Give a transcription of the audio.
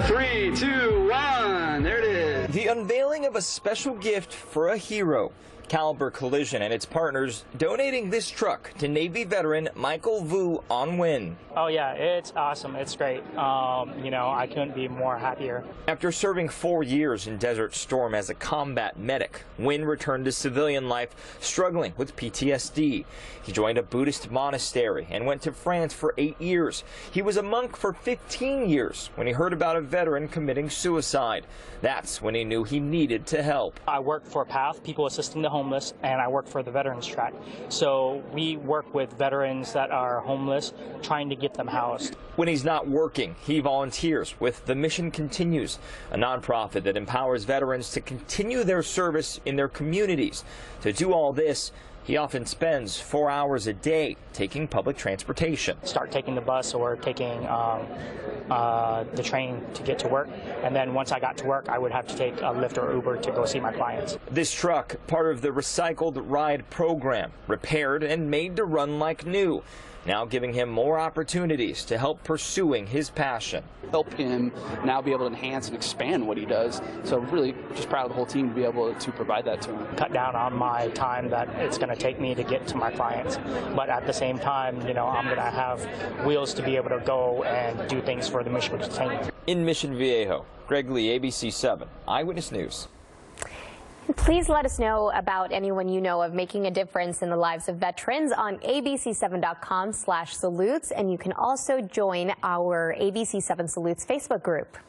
3, 2, 1, there it is. The unveiling of a special gift for a hero. Caliber Collision and its partners donating this truck to Navy veteran Michael Vu on Win. Oh yeah, it's awesome. It's great. You know, I couldn't be more happier. After serving 4 years in Desert Storm as a combat medic, Win returned to civilian life struggling with PTSD. He joined a Buddhist monastery and went to France for 8 years. He was a monk for 15 years when he heard about a veteran committing suicide. That's when he knew he needed to help. I work for PATH, People Assisting the Homeless, and I work for the Veterans Track. So we work with veterans that are homeless, trying to get them housed. When he's not working, he volunteers with The Mission Continues, a nonprofit that empowers veterans to continue their service in their communities. To do all this, he often spends 4 hours a day taking public transportation. Start taking the bus or taking the train to get to work. And then once I got to work, I would have to take a Lyft or Uber to go see my clients. This truck, part of the Recycled Ride program, repaired and made to run like new, now giving him more opportunities to help pursuing his passion. Help him now be able to enhance and expand what he does. So really just proud of the whole team to be able to provide that to him. Cut down on my time that it's going to take me to get to my clients. But at the same time, you know, I'm going to have wheels to be able to go and do things for the mission to continue. In Mission Viejo, Greg Lee, ABC 7 Eyewitness News. Please let us know about anyone you know of making a difference in the lives of veterans on abc7.com/salutes, and you can also join our ABC7 Salutes Facebook group.